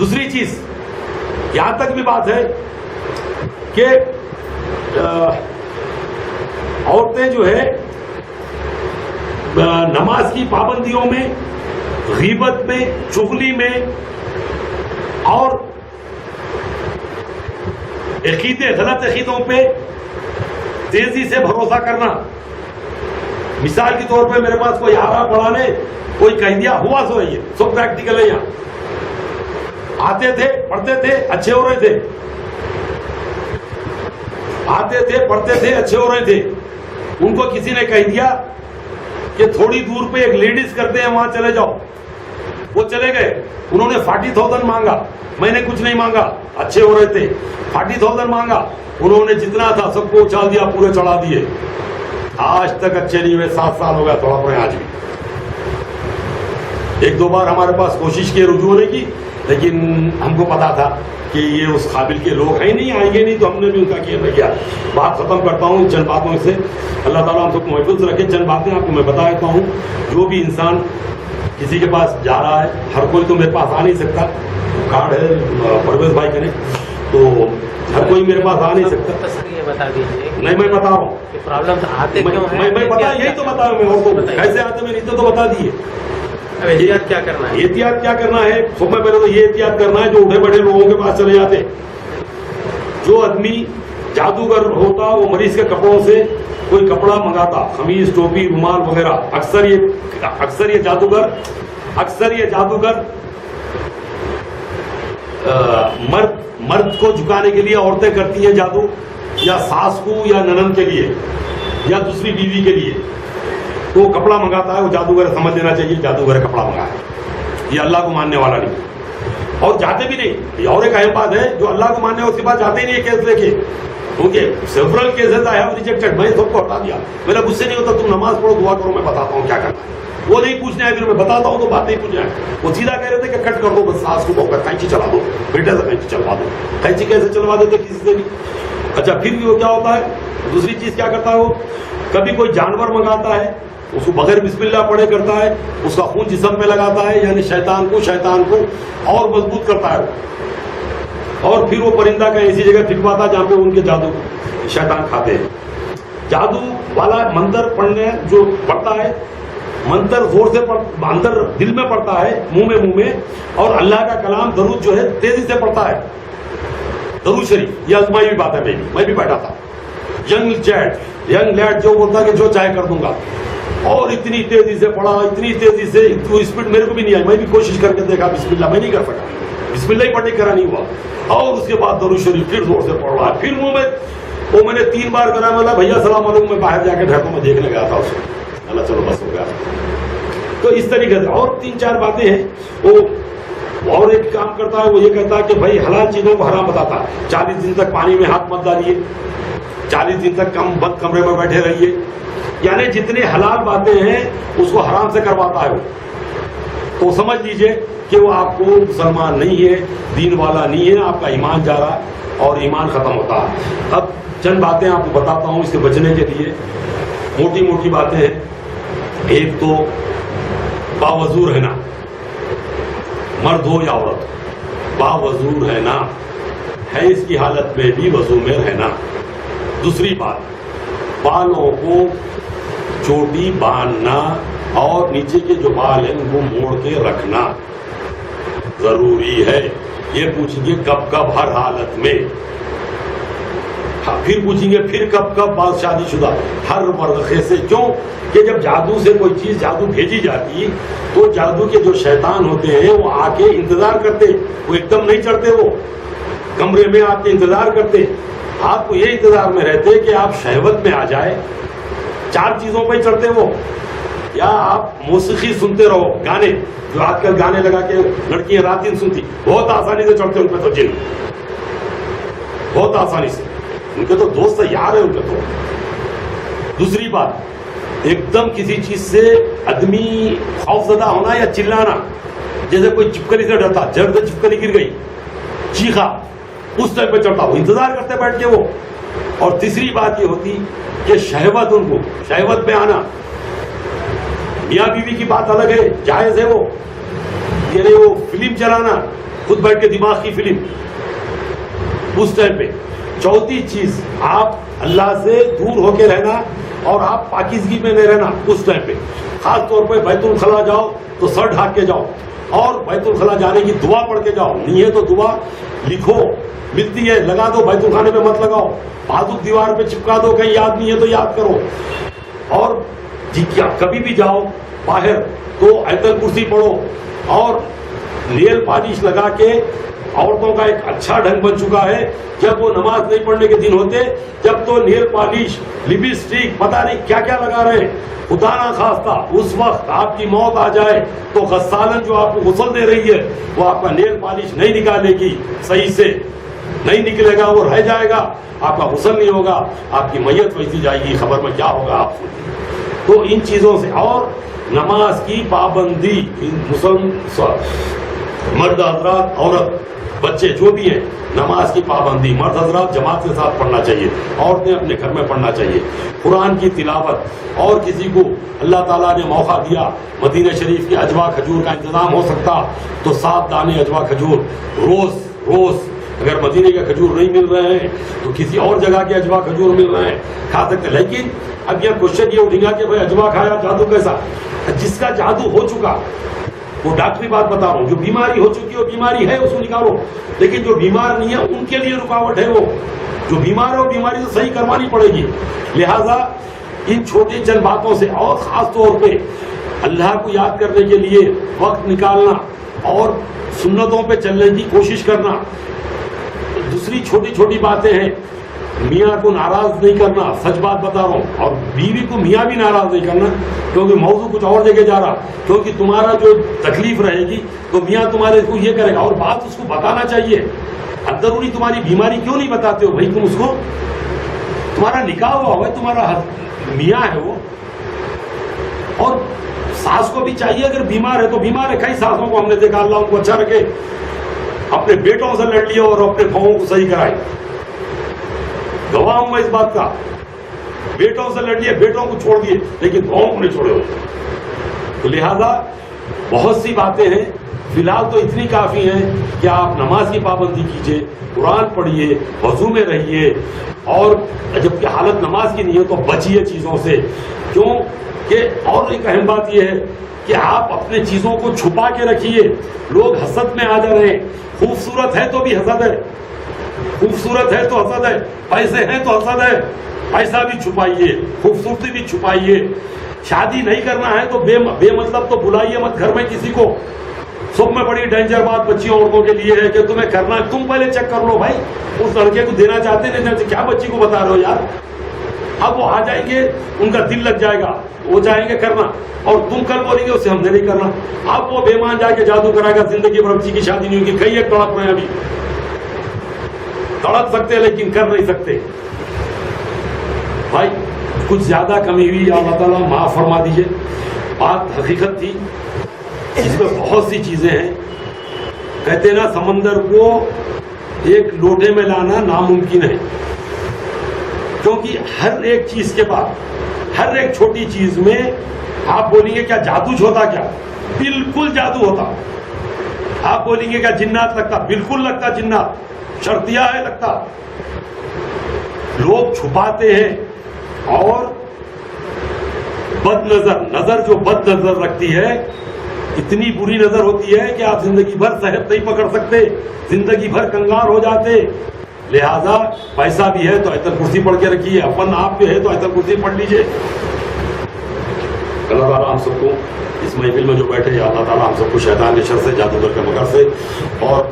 دوسری چیز یہاں تک بھی بات ہے کہ عورتیں جو ہے نماز کی پابندیوں میں، غیبت میں، چغلی میں اور غلط عقیدوں پہ تیزی سے بھروسہ کرنا. مثال کے طور پہ میرے پاس کوئی آ رہا پڑھانے، کوئی کہہ دیا ہوا سو ہے، یہ سب پریکٹیکل ہے. یہاں آتے تھے، پڑھتے تھے، اچھے ہو رہے تھے، آتے تھے، پڑھتے تھے، اچھے ہو رہے تھے. ان کو کسی نے کہہ دیا کہ تھوڑی دور پہ ایک لیڈیز کرتے ہیں، وہاں چلے جاؤ. وہ چلے گئے، انہوں نے 40,000 مانگا، میں نے کچھ نہیں مانگا، اچھے ہو رہے تھے. 40,000 مانگا، انہوں نے جتنا تھا سب کو اچھال دیا، پورے چڑھا دیے. آج تک اچھے نہیں ہوئے، 7 سال ہو گیا، تھوڑا پڑے آج بھی. ایک دو بار ہمارے پاس کوشش کی رجوع ہونے کی، لیکن ہم کو پتا تھا کہ یہ اس قابل کے لوگ ہیں نہیں، آئیں گے نہیں، تو ہم نے بھی ان کا کیا نہیں کیا. بات ختم کرتا ہوں چند باتوں سے. اللہ تعالیٰ ہم سب کو محفوظ رکھے. چند باتیں آپ کو میں بتا دیتا ہوں. جو بھی انسان کسی کے پاس جا رہا ہے، ہر کوئی تو میرے پاس آ نہیں سکتا. کارڈ ہے پرویز بھائی کریں تو ہر کوئی میرے پاس آ نہیں سکتا. یہ بتا دیجیے. نہیں میں بتا رہا ہوں پرابلم آتے کیوں ہیں؟ میں بتا، یہی تو بتا میں اور کو کیسے آتے میں نہیں تو بتا دیے. احتیاط کیا کرنا ہے؟ احتیاط کیا کرنا ہے؟ سب سے پہلے تو یہ احتیاط کرنا ہے جو اٹھے بڑے لوگوں کے پاس چلے جاتے. جو آدمی جادوگر ہوتا وہ مریض کے کپڑوں سے کوئی کپڑا منگاتا، قمیص، ٹوپی، رومال وغیرہ. اکثر یہ جادوگر مرد کو جھکانے کے لیے عورتیں کرتی ہیں جادو، یا ساس کو یا ننند کے لیے یا دوسری بیوی کے لیے. تو وہ کپڑا منگاتا ہے، وہ جادوگر سمجھ لینا چاہیے جادوگر کپڑا منگایا. یہ اللہ کو ماننے والا نہیں اور جاتے بھی نہیں. اور ایک اہم بات ہے، جو اللہ کو ماننے اس کے بعد جاتے ہی نہیں کیس لے کے، کیونکہ several cases I have rejected. میں سب کو ہٹا دیا. میرا غصے نہیں ہوتا، تم نماز پڑھو، دعا کرو، میں بتاتا ہوں کیا کرنا ہے. وہ نہیں پوچھنا ہے، پھر میں بتاتا ہوں تو بات نہیں پوچھنا ہے. وہ سیدھا کہہ رہے تھے کہ کٹ کر دو بس، ساس کو قینچی چلا دو، بیٹے سے قینچی چلوا دو. قینچی کیسے چلوا دیتے کسی سے بھی. اچھا پھر بھی وہ کیا ہوتا ہے، دوسری چیز کیا کرتا ہے، وہ کبھی کوئی جانور منگاتا ہے، اس کو بغیر بسم اللہ پڑھے کرتا ہے، اس کا خون جسم میں لگاتا ہے، یعنی شیطان کو اور مضبوط کرتا ہے. اور پھر وہ پرندہ کا ایسی جگہ پھینکواتا ہے جہاں پہ ان کے جادو شیطان کھاتے ہیں. جادو والا منتر پڑھنے جو پڑھتا ہے، منتر زور سے اندر دل میں پڑھتا ہے، منہ میں، اور اللہ کا کلام درود جو ہے تیزی سے پڑھتا ہے. درود شریف یہ آزمائی بھی بات ہے. میں بھی بیٹھا تھا. ینگ لیڈ جو بولتا کہ جو چاہے کر دوں گا، اور اتنی تیزی سے پڑھا، اتنی تیزی سے، اسپیڈ میرے کو بھی نہیں آئی. میں بھی کوشش کر کے دیکھا، بسم اللہ میں نہیں کر سکا، بسم اللہ ہی پڑھنے کرا نہیں ہوا. اور اس کے بعد درود شریف پھر زور سے پڑھ رہا ہے. پھر منہ میں وہ میں نے 3 بار کرا. بولا بھیا السلام علیکم. میں باہر جا کے ڈھکوں میں دیکھنے گیا تھا اس کو. اللہ چلو بس ہو گیا. تو اس طریقے سے اور 3-4 باتیں ہیں. وہ اور ایک کام کرتا ہے، وہ یہ کہتا ہے کہ بھائی حلال چیزوں کو حرام بتاتا ہے. 40 دن تک پانی میں ہاتھ مت ڈالیے، 40 دن تک بند کمرے میں بیٹھے رہیے. یعنی جتنے حلال باتیں ہیں اس کو حرام سے کرواتا ہے وہ. تو سمجھ لیجئے کہ وہ آپ کو مسلمان نہیں ہے، دین والا نہیں ہے. آپ کا ایمان جا رہا ہے اور ایمان ختم ہوتا ہے. اب چند باتیں آپ کو بتاتا ہوں اس سے بچنے کے لیے. موٹی باتیں ہیں. ایک تو باوضو رہنا، مرد ہو یا عورت، باوضو رہنا، حیض کی حالت میں بھی وضو میں رہنا. دوسری بات، بالوں کو چوٹی باندھنا اور نیچے کے جو بال ہیں ان کو موڑ کے رکھنا ضروری ہے. یہ پوچھیں گے کب ہر حالت میں. پھر پوچھیں گے پھر کب بعد شادی شدہ ہر ورقے سے. کیوں کہ جب جادو سے کوئی چیز جادو بھیجی جاتی تو جادو کے جو شیطان ہوتے ہیں وہ آ کے انتظار کرتے. وہ ایک دم نہیں چڑھتے، وہ کمرے میں آپ کے انتظار کرتے. آپ کو یہ انتظار میں رہتے کہ آپ شہوت میں آ جائے. 4 چیزوں پہ چڑھتے وہ. یا آپ موسیقی سنتے رہو، گانے جو آج کل گانے لگا کے لڑکیاں رات دن سنتی، بہت آسانی سے چڑھتے ان پہ تو جن، بہت آسانی سے. ان کے تو دوست یار ہیں ان کے تو. دوسری بات، ایک دم کسی چیز سے آدمی خوف زدہ ہونا یا چلانا، جیسے کوئی چپکلی سے ڈرتا، جڑ سے چپکلی گر گئی، چیخا، اس ٹائم پہ چڑھتا، وہ انتظار کرتے بیٹھ کے وہ. اور تیسری بات یہ ہوتی کہ شہوت، ان کو شہوت میں آنا. میاں بیوی کی بات الگ ہے، جائز ہے وہ، یعنی وہ فلم چلانا خود بیٹھ کے دماغ کی فلم اس ٹائم پہ. چوتھی چیز آپ اللہ سے دور ہو کے رہنا اور آپ پاکیزگی میں نہیں رہنا اس ٹائم پہ. خاص طور پہ بیت الخلا جاؤ تو سر ڈھانک کے جاؤ اور بیت الخلا جانے کی دعا پڑھ کے جاؤ. نہیں ہے تو دعا لکھو, ملتی ہے لگا دو, بیت الخانے پہ مت لگاؤ, بازو دیوار پہ چپکا دو, کہیں یاد نہیں ہے تو یاد کرو. اور جی کیا کبھی بھی جاؤ باہر تو آیت الکرسی پڑھو. اور نیل پالش لگا کے عورتوں کا ایک اچھا ڈھنگ بن چکا ہے, جب وہ نماز نہیں پڑھنے کے دن ہوتے جب تو نیل پالش لپسٹک پتہ نہیں کیا کیا لگا رہے ہیں. خدا نہ خواستہ اس وقت آپ کی موت آ جائے تو غسالن جو آپ کو غسل دے رہی ہے وہ آپ کا نیل پالش نہیں نکالے گی, صحیح سے نہیں نکلے گا, وہ رہ جائے گا, آپ کا غسل نہیں ہوگا, آپ کی میت ویسی جائے گی, خبر میں کیا ہوگا آپ کو. تو ان چیزوں سے. اور نماز کی پابندی, مسلم مرد حضرات عورت بچے جو بھی ہیں, نماز کی پابندی مرد حضرات جماعت کے ساتھ پڑھنا چاہیے, عورتیں اپنے گھر میں پڑھنا چاہیے. قرآن کی تلاوت, اور کسی کو اللہ تعالیٰ نے موقع دیا مدینہ شریف کے اجوا کھجور کا انتظام ہو سکتا تو 7 دانے اجوا کھجور روز, اگر مدینے کے کھجور نہیں مل رہے ہیں تو کسی اور جگہ کے اجوا کھجور مل رہے ہیں کھا سکتے. لیکن اب یہ کوشچن یہ اٹھے گا کہ بھائی اجوا کھایا جادو کیسا؟ جس کا جادو ہو چکا, وہ ڈاکٹری بات بتا رہا ہوں, جو بیماری ہو چکی ہے وہ بیماری ہے اس کو نکالو. لیکن جو بیمار نہیں ہے ان کے لیے رکاوٹ ہے, وہ جو بیمار ہے وہ بیماری تو صحیح کروانی پڑے گی. لہذا ان چھوٹی چند باتوں سے, اور خاص طور پہ اللہ کو یاد کرنے کے لیے وقت نکالنا اور سنتوں پہ چلنے کی کوشش کرنا. دوسری چھوٹی چھوٹی باتیں ہیں, میاں کو ناراض نہیں کرنا, سچ بات بتا رہا ہوں, اور بیوی کو میاں بھی ناراض نہیں کرنا, کیونکہ موضوع کچھ اور جگہ جا رہا, کیونکہ تمہارا جو تکلیف رہے گی تو میاں تمہارے کو یہ کرے گا. اور بات اس کو بتانا چاہیے, اندرونی تمہاری بیماری کیوں نہیں بتاتے ہو بھائی؟ تم اس کو, تمہارا نکاح ہوا ہے, تمہارا میاں ہے وہ. اور ساس کو بھی چاہیے اگر بیمار ہے تو بیمار ہے. کئی ساسوں کو ہم نے دیکھا, اللہ ان کو اچھا رکھے, اپنے بیٹوں سے لڑ لیا اور اپنے بہوؤں کو صحیح کرائے. گواہ ہوں میں اس بات کا, بیٹوں سے لڑ لیے, بیٹوں کو چھوڑ دیے, لیکن بہوؤں کو نہیں چھوڑے ہوتے. تو لہذا بہت سی باتیں ہیں, فی الحال تو اتنی کافی ہیں کہ آپ نماز کی پابندی کیجئے, قرآن پڑھیے, وضو میں رہیے, اور جب کہ حالت نماز کی نہیں ہے تو بچیے چیزوں سے. کیوں کہ اور ایک اہم بات یہ ہے کہ آپ اپنے چیزوں کو چھپا کے رکھیے. لوگ حسد میں آ جا رہے ہیں, خوبصورت ہے تو بھی حسد ہے, خوبصورت ہے تو حسد ہے, پیسے ہیں تو حسد ہے. پیسہ بھی چھپائیے, خوبصورتی بھی چھپائیے. شادی نہیں کرنا ہے تو بے مطلب تو بلائیے مت گھر میں کسی کو. سب میں بڑی ڈینجر بات بچیوں عورتوں کے لیے ہے کہ تمہیں کرنا ہے, تم پہلے چیک کر لو بھائی اس لڑکے کو دینا چاہتے نہیں دینا, کیا بچی کو بتا رہے ہو یار. اب وہ آ جائیں گے, ان کا دل لگ جائے گا, وہ چاہیں گے کرنا, اور تم کل بولیں گے اسے ہم نے نہیں کرنا. اب وہ بےمان جا کے جادو کرائے گا, زندگی بھر بچی کی شادی نہیں ہوگی. کئی ایک تڑپ رہے ہیں, ابھی تڑپ سکتے ہیں لیکن کر نہیں سکتے. بھائی کچھ زیادہ کمی ہوئی, اللہ تعالیٰ معاف فرما دیجئے. بات حقیقت تھی, اس میں بہت سی چیزیں ہیں. کہتے نا سمندر کو ایک لوٹے میں لانا ناممکن ہے, کیونکہ ہر ایک چیز کے بعد, ہر ایک چھوٹی چیز میں آپ بولیں گے کیا جادو ہوتا, کیا بالکل جادو ہوتا. آپ بولیں گے کیا جنات لگتا, بالکل لگتا جنات, شرطیہ ہے لگتا. لوگ چھپاتے ہیں, اور بد نظر جو بد نظر رکھتی ہے اتنی بری نظر ہوتی ہے کہ آپ زندگی بھر صحت نہیں پکڑ سکتے, زندگی بھر کنگار ہو جاتے. لہذا پیسہ بھی ہے تو آیت الکرسی پڑھ کے رکھیے, اپن آپ پہ ہے تو آیت الکرسی پڑھ لیجئے. اللہ تعالیٰ ہم سب کو اس محفل میں جو بیٹھے ہیں, اللہ تعالیٰ ہم سب کو شیطان کے شر سے, جادوگر کے مکر سے, اور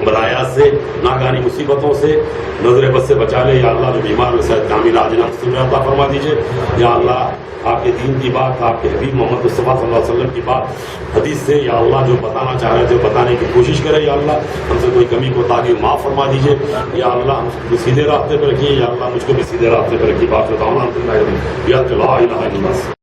بلایات سے, ناگہانی مصیبتوں سے, نظر بد سے بچا لے. یا اللہ جو بیمار میں صحت کامل عاجلہ مستمر عطا فرما دیجئے. یا اللہ آپ کے دین کی بات, آپ کے حبیب محمد مصطفیٰ صلی اللہ علیہ وسلم کی بات حدیث سے, یا اللہ جو بتانا چاہ رہے تھے بتانے کی کوشش کرے. یا اللہ ہم سے کوئی کمی کو تاکہ معاف فرما دیجئے. یا اللہ ہم کو سیدھے راستے پہ رکھیے, یا اللہ مجھ کو بھی سیدھے راستے پہ رکھیے. بات بتاؤں نا, یا لا الہ الا اللہ.